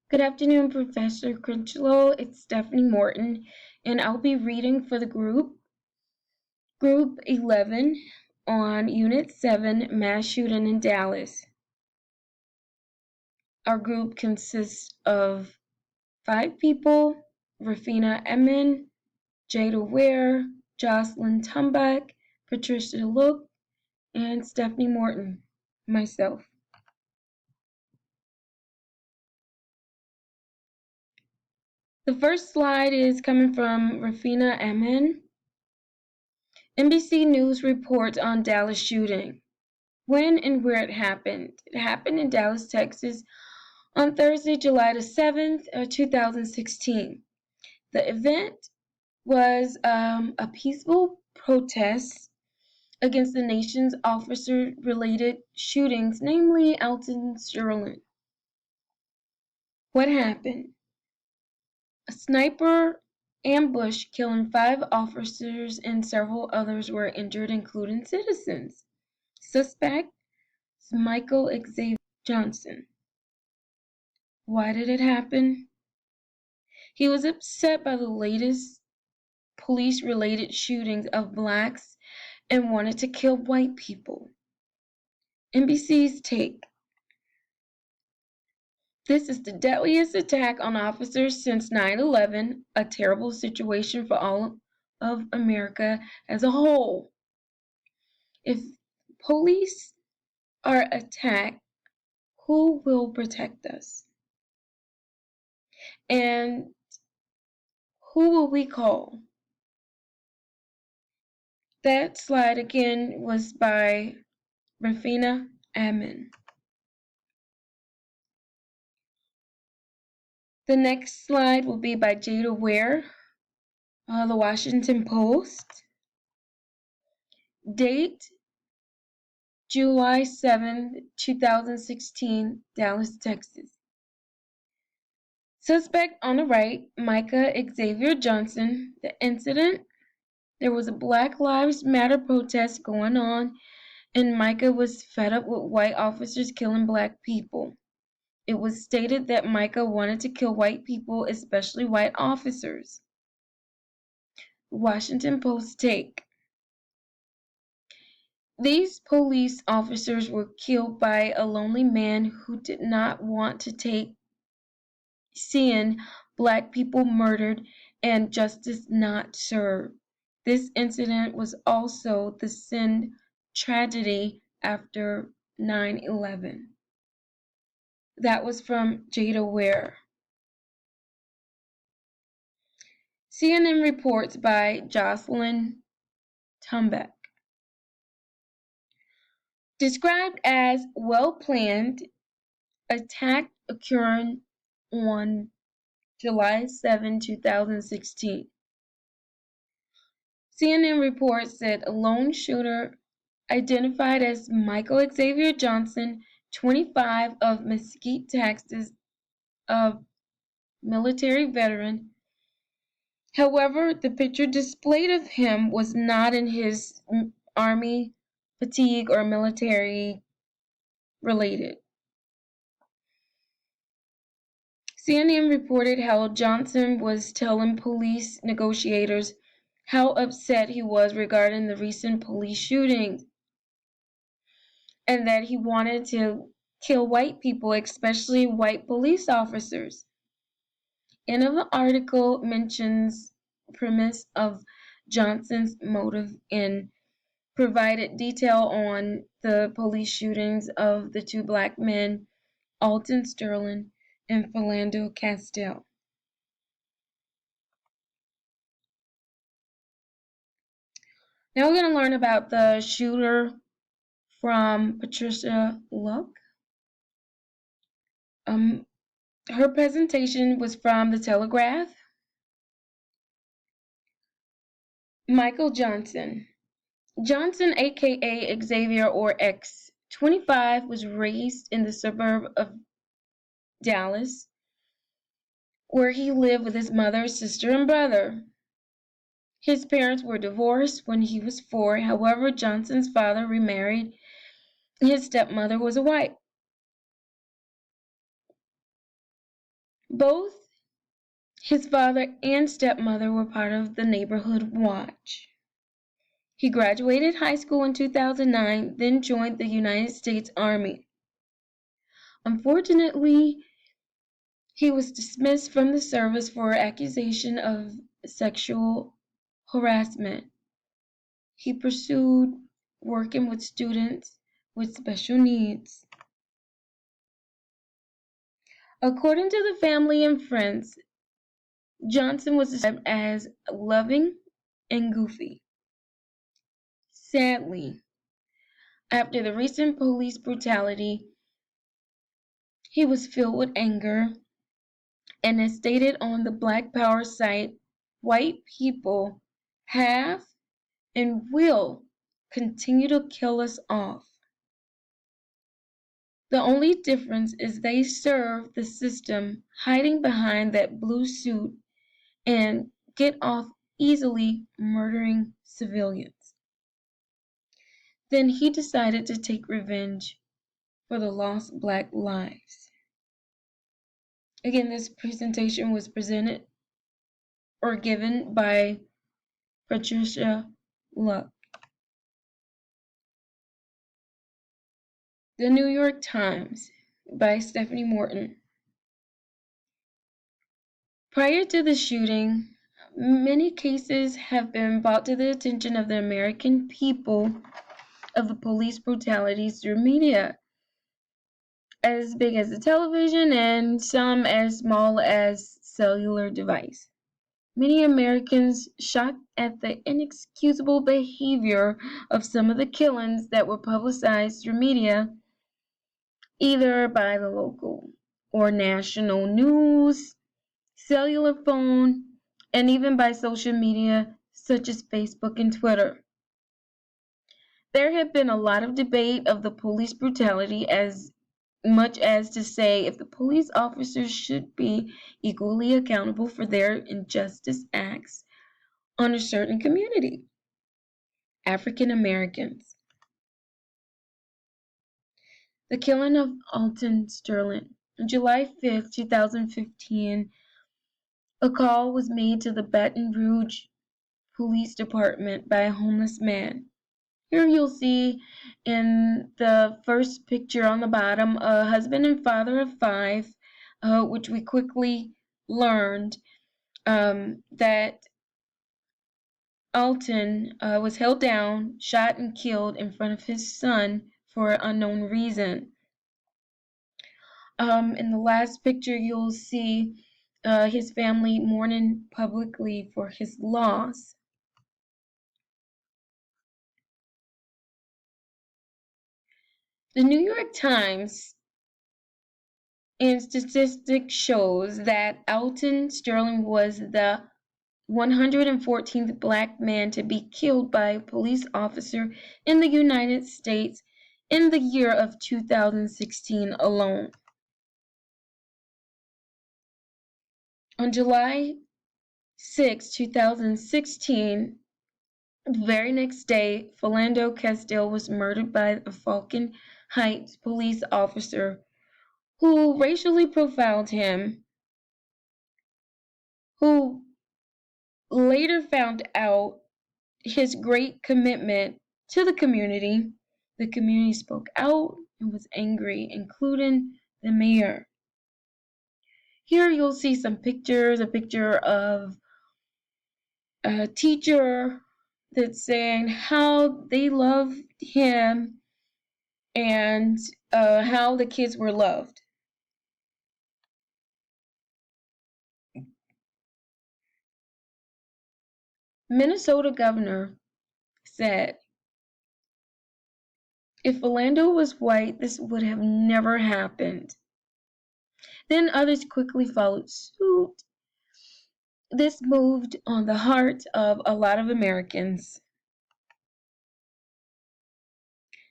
Good afternoon, Professor Crinchlow. It's Stephanie Morton, and I'll be reading for the Group 11 on Unit 7, Mass Shooting in Dallas. Our group consists of 5 people: Rafina Emin, Jada Ware, Jocelyn Tumbach, Patricia Look, and Stephanie Morton, myself. The first slide is coming from Rafina Emin. NBC News reports on Dallas shooting. When and where it happened. It happened in Dallas, Texas on Thursday, July the 7th, 2016. The event was a peaceful protest against the nation's officer-related shootings, namely Alton Sterling. What happened? A sniper ambush killing 5 officers and several others were injured, including citizens. Suspect is Michael Xavier Johnson. Why did it happen? He was upset by the latest police-related shootings of blacks and wanted to kill white people. NBC's take. This is the deadliest attack on officers since 9/11, a terrible situation for all of America as a whole. If police are attacked, who will protect us? And who will we call? That slide again was by Rafina Amin. The next slide will be by Jada Ware, The Washington Post. Date, July 7, 2016, Dallas, Texas. Suspect on the right, Micah Xavier Johnson. The incident, there was a Black Lives Matter protest going on, and Micah was fed up with white officers killing black people. It was stated that Micah wanted to kill white people, especially white officers. Washington Post take. These police officers were killed by a lonely man who did not want to take seeing black people murdered and justice not served. This incident was also the Sindh tragedy after 9/11. That was from Jada Ware. CNN reports by Jocelyn Tumbach. Described as well-planned attack occurring on July 7, 2016. CNN reports that a lone shooter identified as Michael Xavier Johnson, 25, of Mesquite, Texas, a military veteran. However, the picture displayed of him was not in his army fatigue or military related. CNN reported how Johnson was telling police negotiators how upset he was regarding the recent police shootings and that he wanted to kill white people, especially white police officers. End of the article mentions premise of Johnson's motive and provided detail on the police shootings of the 2 black men, Alton Sterling and Philando Castile. Now we're going to learn about the shooter from Patricia Look. Her presentation was from the Telegraph. Michael Johnson. Johnson, aka Xavier or X, 25, was raised in the suburb of Dallas, where he lived with his mother, sister, and brother. His parents were divorced when he was 4. However, Johnson's father remarried. His stepmother was a white. Both his father and stepmother were part of the neighborhood watch. He graduated high school in 2009, then joined the United States Army. Unfortunately, he was dismissed from the service for accusation of sexual harassment. He pursued working with students with special needs. According to the family and friends, Johnson was described as loving and goofy. Sadly, after the recent police brutality, he was filled with anger, and as stated on the Black Power site, white people have and will continue to kill us off. The only difference is they serve the system, hiding behind that blue suit, and get off easily murdering civilians. Then he decided to take revenge for the lost Black lives. Again, this presentation was presented or given by Patricia Luck. The New York Times by Stephanie Morton. Prior to the shooting, many cases have been brought to the attention of the American people of the police brutalities through media, as big as the television and some as small as cellular device. Many Americans shocked at the inexcusable behavior of some of the killings that were publicized through media, either by the local or national news, cellular phone, and even by social media such as Facebook and Twitter. There had been a lot of debate of the police brutality, as much as to say if the police officers should be equally accountable for their injustice acts on a certain community, African Americans. The killing of Alton Sterling. On July 5, 2015, a call was made to the Baton Rouge Police Department by a homeless man. Here you'll see in the first picture on the bottom a husband and father of 5, which we quickly learned that Alton was held down, shot, and killed in front of his son for an unknown reason. In the last picture, you'll see his family mourning publicly for his loss. The New York Times and statistics shows that Alton Sterling was the 114th Black man to be killed by a police officer in the United States in the year of 2016 alone. On July 6, 2016, the very next day, Philando Castile was murdered by a Falcon Heights police officer who racially profiled him, who later found out his great commitment to the community. The community spoke out and was angry, including the mayor. Here you'll see some pictures, a picture of a teacher that's saying how they loved him and how the kids were loved. Minnesota governor said, if Philando was white, this would have never happened. Then others quickly followed suit. This moved on the heart of a lot of Americans.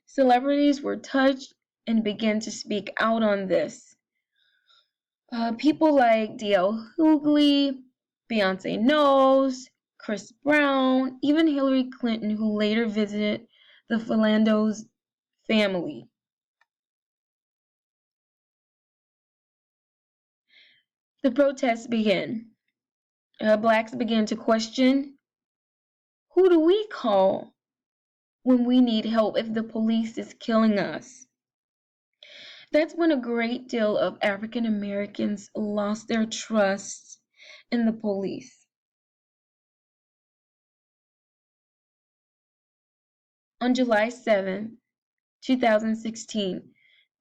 Celebrities were touched and began to speak out on this. People like D.L. Hughley, Beyonce Knowles, Chris Brown, even Hillary Clinton, who later visited the Philando's family. The protests began. Blacks began to question, who do we call when we need help if the police is killing us? That's when a great deal of African Americans lost their trust in the police. On July 7, 2016,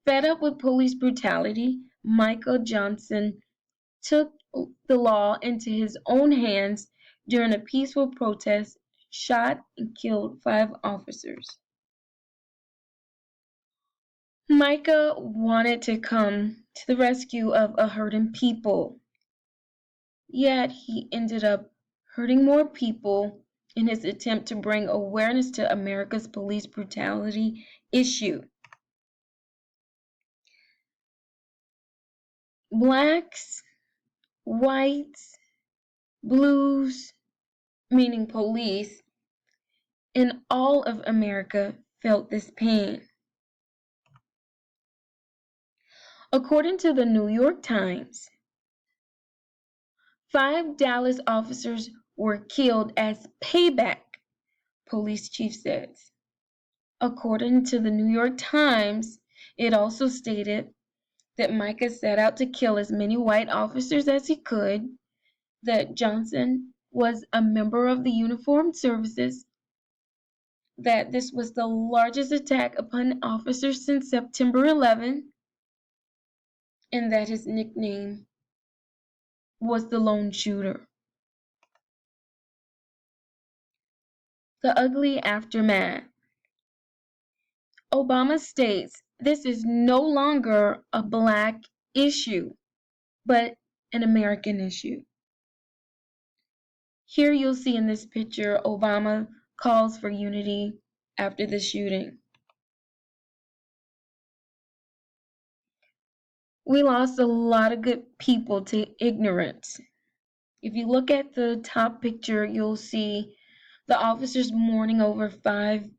fed up with police brutality, Michael Johnson took the law into his own hands during a peaceful protest, shot and killed 5 officers. Micah wanted to come to the rescue of a hurting people, yet he ended up hurting more people in his attempt to bring awareness to America's police brutality issue. Blacks, whites, blues, meaning police, in all of America felt this pain. According to the New York Times, 5 Dallas officers were killed as payback, police chief says. According to the New York Times, it also stated that Micah set out to kill as many white officers as he could, that Johnson was a member of the uniformed services, that this was the largest attack upon officers since September 11, and that his nickname was the lone shooter. The ugly aftermath. Obama states this is no longer a black issue, but an American issue. Here you'll see in this picture, Obama calls for unity after the shooting. We lost a lot of good people to ignorance. If you look at the top picture, you'll see the officers mourning over 5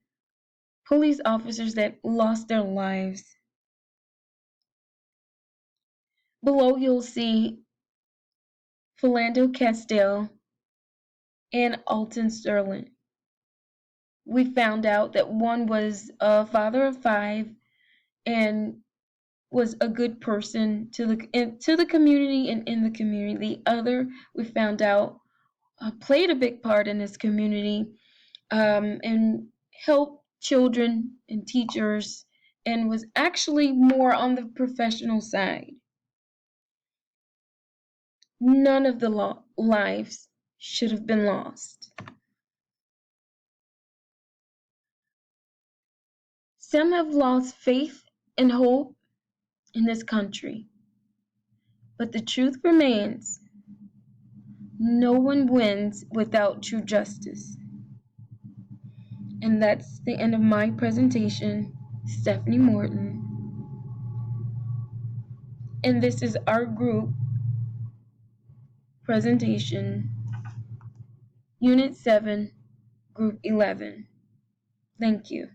police officers that lost their lives. Below, you'll see Philando Castile and Alton Sterling. We found out that one was a father of 5 and was a good person to the community and in the community. The other, we found out, played a big part in his community and helped children and teachers, and was actually more on the professional side. None of the lives should have been lost. Some have lost faith and hope in this country, but the truth remains, no one wins without true justice. And that's the end of my presentation, Stephanie Morton. And this is our group presentation, Unit 7, Group 11. Thank you.